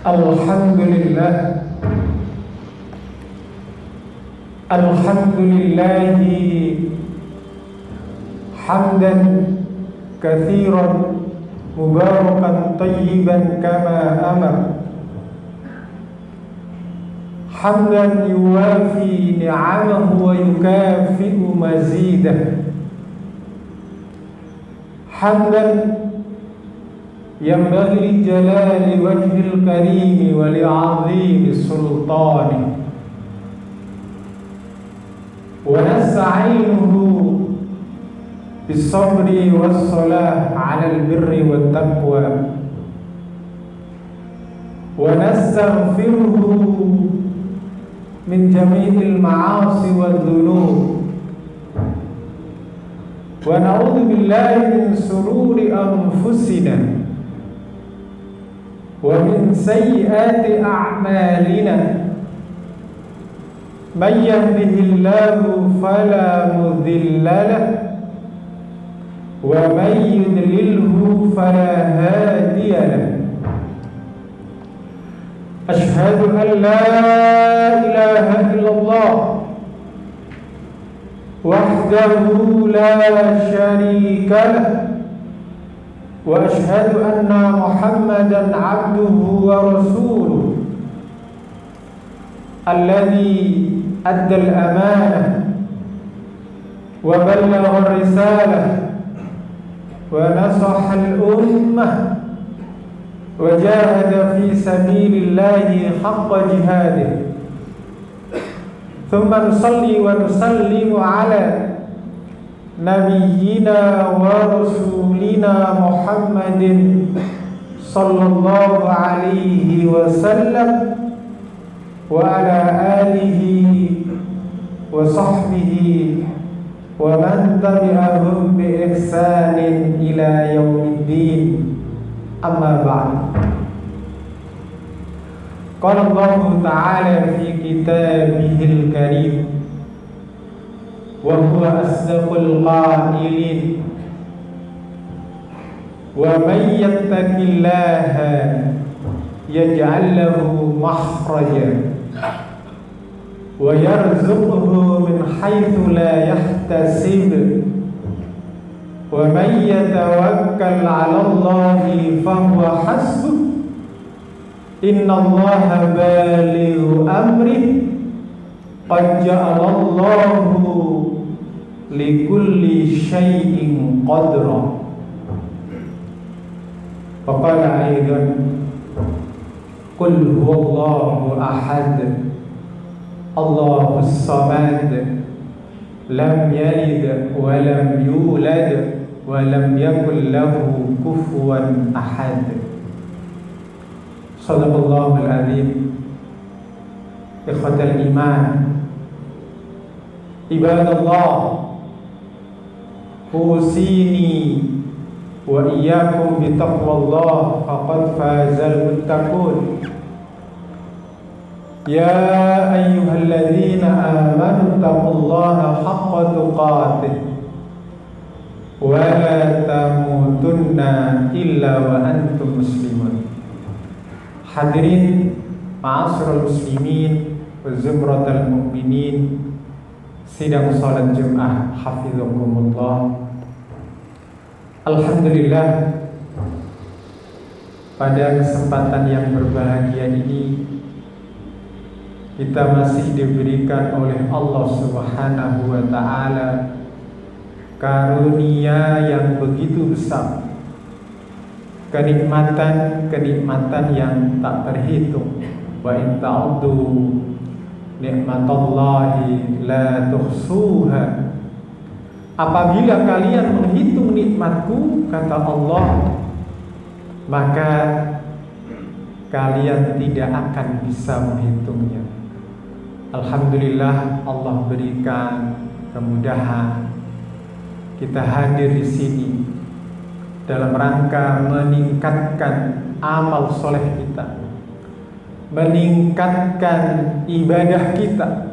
Alhamdulillah, alhamdulillahi hamdan katsiran mubarakan tayyiban kama amar, hamdan yuwafi ni'amahu wa yukafi'u mazidah, hamdan yanbaghi li jalali wajhil karim wa li 'azimi sultani, wa nasta'inuhu bis-sabri was-salah 'ala al-birri wat-taqwa, wa nastaghfiruhu min jami'il ma'asi wad-dhunub, wa na'udzu billahi min shururi anfusina wa min sayyiati a'malina, may yahdihillahu fala mudilla lahu wa may yudlilhu fala hadiya lahu. Ashhadu an la ilaha illallah wahdahu la syarika lahu wa ashhadu anna Muhammadan abduhu wa rasuluh alladhi adda al-amanah wa ballagha ar-risalah wa nasaha al-ummah wa jahada fi sabilillahi haqqa jihadih. Thumma nusalli wa nusallimu ala nabiyyina wa rasulina Muhammadin sallallahu alaihi wasallam wa ala alihi wa sahbihi wa man tabi'ahum bi ihsanin ila yaumiddin. Amma ba'd. Qala Allah ta'ala fi kitabihil karim wa huwa asdaqul qailin, wa may yattaqillaha yaj'al lahu makhraja wa yarzuqhu min haitsu la yahtasib, wa may yatawakkal 'ala Allahi fahuwa hasbuh, innallaha balighu amrih, qad ja'alallahu likulli syai'in qadra. Faqala aidan qul huwallahu ahad Allahus samad lam yalid wa lam yulad wa lam yakul lahu kufuwan ahad. Shadaqallahul azim. Ikhwatal iman, ibadallah, usini wa iyyakum bi taqwallah faqad fazal muttaqun. Ya ayyuhalladzina amanu taqullaha haqqa tuqatih wa la tamutunna illa wa antum muslimun. Hadirin ma'asyiral muslimin wa zumratal mu'minin, sidang salat Jumat hafizakumullah. Alhamdulillah, pada kesempatan yang berbahagia ini kita masih diberikan oleh Allah Subhanahu wa ta'ala karunia yang begitu besar, kenikmatan yang tak terhitung. Wa in ta'uddu nikmatallahi la tuhsuha. Apabila kalian menghitung nikmatku, kata Allah, maka kalian tidak akan bisa menghitungnya. Alhamdulillah, Allah berikan kemudahan kita hadir di sini dalam rangka meningkatkan amal soleh kita, meningkatkan ibadah kita,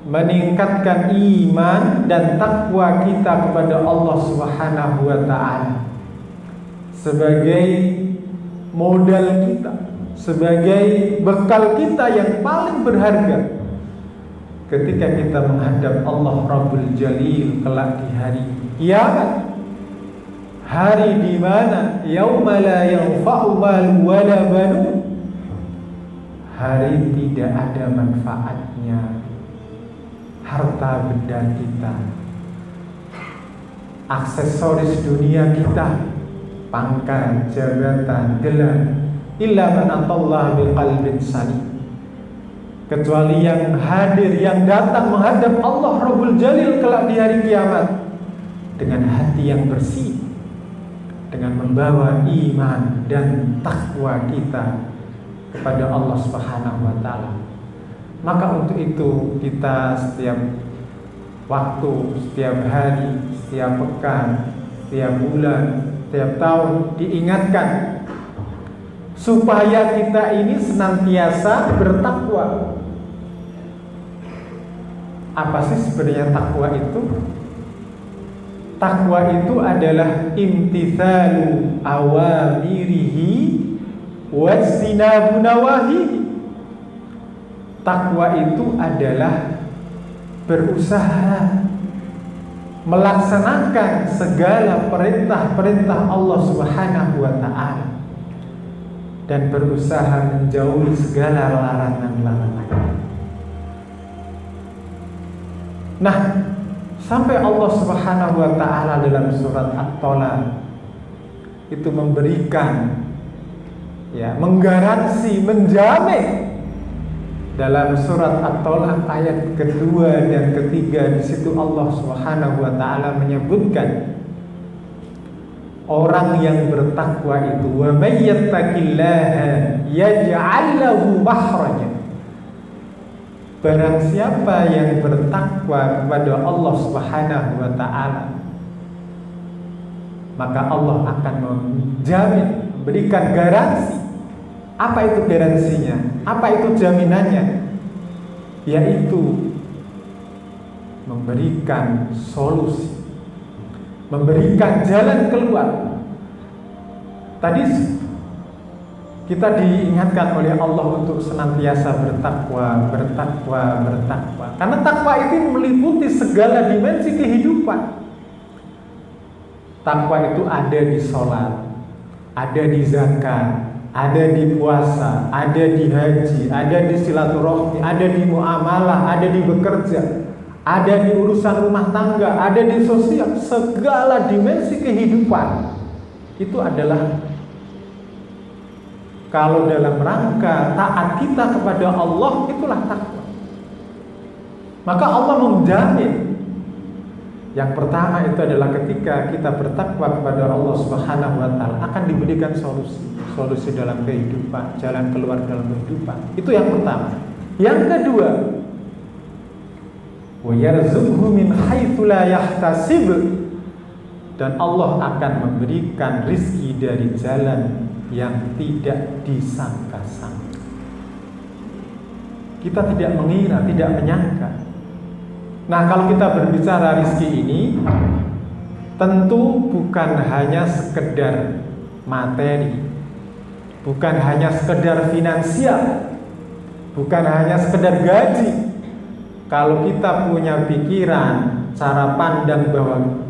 meningkatkan iman dan takwa kita kepada Allah Subhanahu wa ta'ala sebagai modal kita sebagai bekal kita yang paling berharga ketika kita menghadap Allah Rabbul Jalil kelak di hari kiamat. Hari di mana yauma la yanfa'u malun wala banun. Hari tidak ada manfaatnya harta benda kita, aksesoris dunia kita, pangkat, jabatan, gelar, illa man atallaha biqalbin salim, kecuali yang hadir, yang datang menghadap Allah Rabbul Jalil kelak di hari kiamat dengan hati yang bersih, dengan membawa iman dan takwa kita kepada Allah Subhanahu wa taala. Maka untuk itu kita setiap waktu, setiap hari, setiap pekan, setiap bulan, setiap tahun diingatkan supaya kita ini senantiasa bertakwa. Apa sih sebenarnya takwa itu? Takwa itu adalah imtithalu awamirihi wajtinabu nawahihi. Takwa itu adalah berusaha melaksanakan segala perintah-perintah Allah Subhanahu wa ta'ala dan berusaha menjauhi segala larangan-larangan. Nah, sampai Allah Subhanahu wa ta'ala dalam surat At-Tolaq itu memberikan, menggaransi, menjamin. Dalam surat At-Tolaq ayat kedua dan ketiga, di situ Allah Subhanahu wa ta'ala menyebutkan orang yang bertakwa itu, wa may yattaqillaha yaj'al lahu makhraja. Barang siapa yang bertakwa kepada Allah Subhanahu wa ta'ala, maka Allah akan menjamin, memberikan garansi. Apa itu garansinya? Apa itu jaminannya? Yaitu memberikan solusi, memberikan jalan keluar. Tadi kita diingatkan oleh Allah untuk senantiasa bertakwa. Karena takwa itu meliputi segala dimensi kehidupan. Takwa itu ada di sholat, ada di zakat, ada di puasa, ada di haji, ada di silaturahmi, ada di muamalah, ada di bekerja, ada di urusan rumah tangga, ada di sosial. Segala dimensi kehidupan itu adalah, kalau dalam rangka taat kita kepada Allah, itulah takwa. Maka Allah menjamin. Yang pertama itu adalah ketika kita bertakwa kepada Allah Subhanahu wa ta'ala akan diberikan solusi dalam kehidupan, jalan keluar dalam kehidupan. Itu yang pertama. Yang kedua, wa yarzuqhu min haitsu la yahtasib, dan Allah akan memberikan rizki dari jalan yang tidak disangka-sangka. Kita tidak mengira, tidak menyangka. Nah, kalau kita berbicara rizki ini, tentu bukan hanya sekedar materi, bukan hanya sekedar finansial, bukan hanya sekedar gaji. Kalau kita punya pikiran, cara pandang bahwa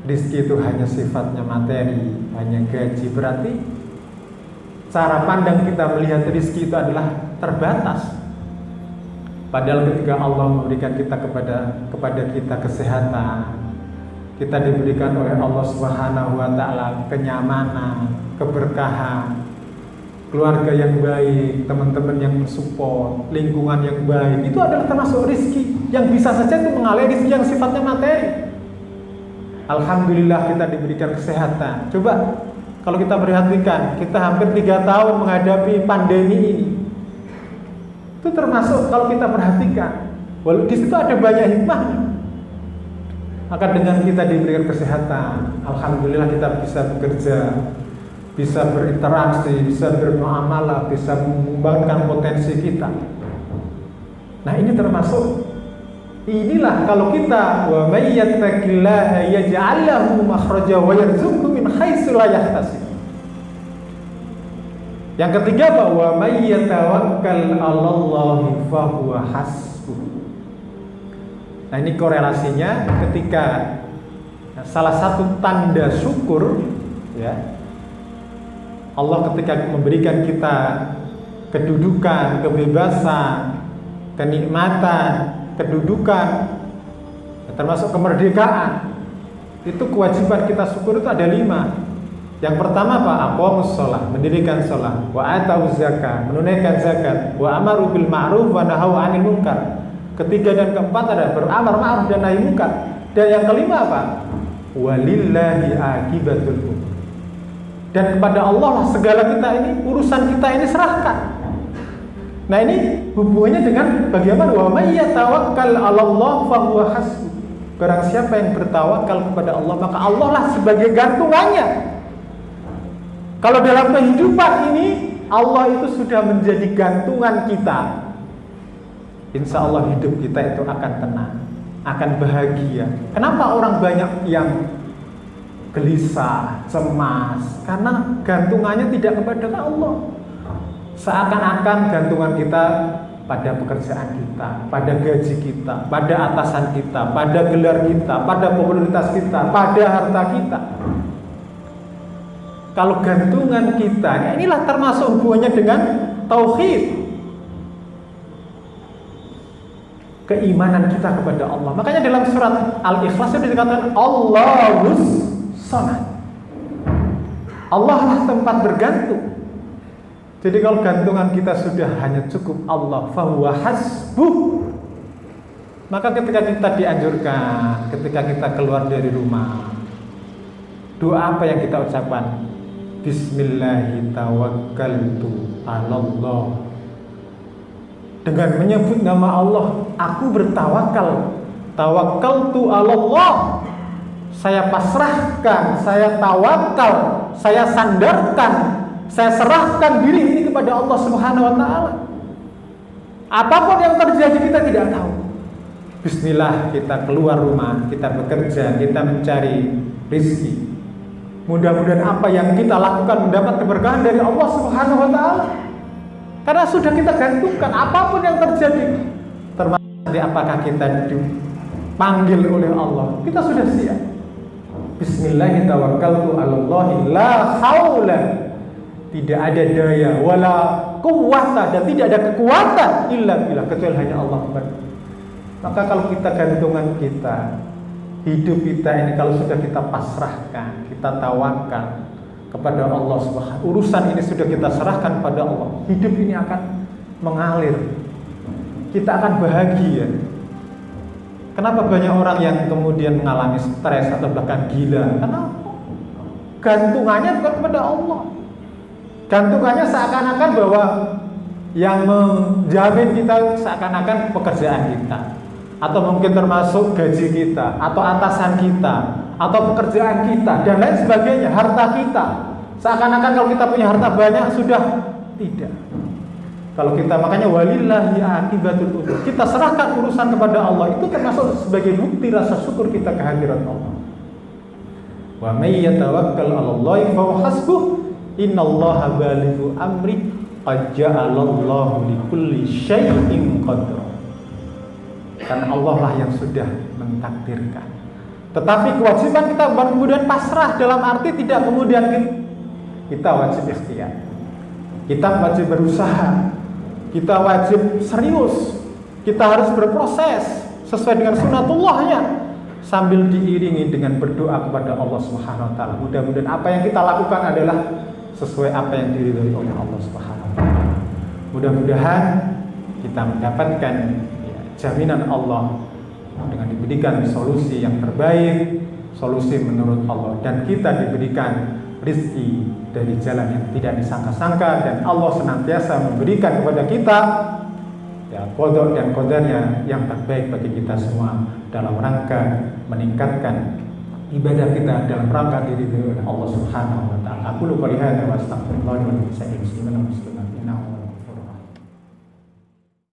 rizki itu hanya sifatnya materi, hanya gaji, berarti cara pandang kita melihat rizki itu adalah terbatas. Padahal ketika Allah memberikan kita kepada kita kesehatan, kita diberikan oleh Allah Subhanahu wa ta'ala kenyamanan, keberkahan, keluarga yang baik, teman-teman yang mensupport, lingkungan yang baik, itu adalah termasuk rizki yang bisa saja itu mengalir rizki yang sifatnya materi. Alhamdulillah kita diberikan kesehatan. Coba kalau kita perhatikan, kita hampir 3 tahun menghadapi pandemi ini. Itu termasuk kalau kita perhatikan, walau di situ ada banyak hikmahnya. Maka dengan kita diberikan kesehatan, alhamdulillah kita bisa bekerja, bisa berinteraksi, bisa bermuamalah, bisa mengembangkan potensi kita. Nah, ini termasuk, inilah kalau kita wa may yattaqillaha yaj'al lahu makhraja wa yarzuqhu min haitsu la yahtasib. Yang ketiga, bahwa may yatawakkal 'alallahi fahuwa hasbuh. Nah, ini korelasinya ketika salah satu tanda syukur, ya, Allah ketika memberikan kita kedudukan, kebebasan, kenikmatan, kedudukan, termasuk kemerdekaan, itu kewajiban kita syukur itu ada 5. Yang pertama apa? Aqamus shalah, mendirikan shalah, wa atau zakat, menunaikan zakat, wa amaru bil ma'ruf wa nahaw 'anil munkar. Ketiga dan keempat ada beramar ma'ruf dan nahi munkar. Dan yang kelima apa? Walillahi akibatul umur. Dan kepada Allah lah segala kita ini, urusan kita ini serahkan. Nah, ini hubungannya dengan bagaimana wa may yatawakkal 'alallah fa huwa hasbuh. Barang siapa yang bertawakal kepada Allah, maka Allah lah sebagai gantungannya. Kalau dalam kehidupan ini Allah itu sudah menjadi gantungan kita, insya Allah hidup kita itu akan tenang, akan bahagia. Kenapa orang banyak yang gelisah, cemas? Karena gantungannya tidak kepada Allah. Seakan-akan gantungan kita pada pekerjaan kita, pada gaji kita, pada atasan kita, pada gelar kita, pada popularitas kita, pada harta kita. Kalau gantungan kita, inilah termasuk hubungannya dengan tauhid, keimanan kita kepada Allah. Makanya dalam surat Al-Ikhlas itu dikatakan Allahus Samad. Allah lah tempat bergantung. Jadi kalau gantungan kita sudah hanya cukup Allah, fahuwa hasbuh, maka ketika kita dianjurkan, ketika kita keluar dari rumah, doa apa yang kita ucapkan? Bismillahi tawakkaltu 'alallah. Dengan menyebut nama Allah, aku bertawakal. Tawakkaltu 'alallah. Saya pasrahkan, saya tawakal, saya sandarkan, saya serahkan diri ini kepada Allah Subhanahu wa taala. Apapun yang terjadi kita tidak tahu. Bismillah, kita keluar rumah, kita bekerja, kita mencari rezeki. Mudah-mudahan apa yang kita lakukan mendapat keberkahan dari Allah Subhanahu wa taala. Karena sudah kita gantungkan apapun yang terjadi. Termasuk apakah kita dipanggil oleh Allah, kita sudah siap. Bismillahirrahmanirrahim, tawakkaltu 'alallahi la haula. Tidak ada daya wala quwwata, dan tidak ada kekuatan illa billah, kecuali hanya Allah. Maka kalau kita gantungan kita, hidup kita ini kalau sudah kita pasrahkan, kita tawakal kepada Allah Subhanahu, urusan ini sudah kita serahkan pada Allah, hidup ini akan mengalir, kita akan bahagia. Kenapa banyak orang yang kemudian mengalami stres atau bahkan gila? Karena gantungannya bukan kepada Allah. Gantungannya seakan-akan bahwa yang menjamin kita seakan-akan pekerjaan kita, atau mungkin termasuk gaji kita, atau atasan kita, atau pekerjaan kita, dan lain sebagainya, harta kita. Seakan-akan kalau kita punya harta banyak sudah tidak. Kalau kita, makanya walillahi akibatul umur, kita serahkan urusan kepada Allah, itu termasuk sebagai bukti rasa syukur kita kehadiran Allah. Wa may yatawakkal 'alallahi fa huwa hasbuh, innallaha balighu amri, qad ja'alallahu likulli syai'in qadra. Karena Allah lah yang sudah mentakdirkan. Tetapi kewajiban kita bukan kemudian pasrah, dalam arti tidak kemudian kita wajib ikhtiar, kita wajib berusaha, kita wajib serius, kita harus berproses sesuai dengan sunatullahnya, sambil diiringi dengan berdoa kepada Allah Subhanahu wa taala. Mudah-mudahan apa yang kita lakukan adalah sesuai apa yang diridhoi oleh Allah Subhanahu wa taala. Mudah-mudahan kita mendapatkan jaminan Allah dengan diberikan solusi yang terbaik, solusi menurut Allah, dan kita diberikan rizki dari jalan yang tidak disangka-sangka, dan Allah senantiasa memberikan kepada kita qada dan qadarnya yang terbaik bagi kita semua dalam rangka meningkatkan ibadah kita, dalam rangka diridhoi oleh Allah Subhanahu wa taala. Aku qouli hadza wa astaghfirullah wa atubu ilaih.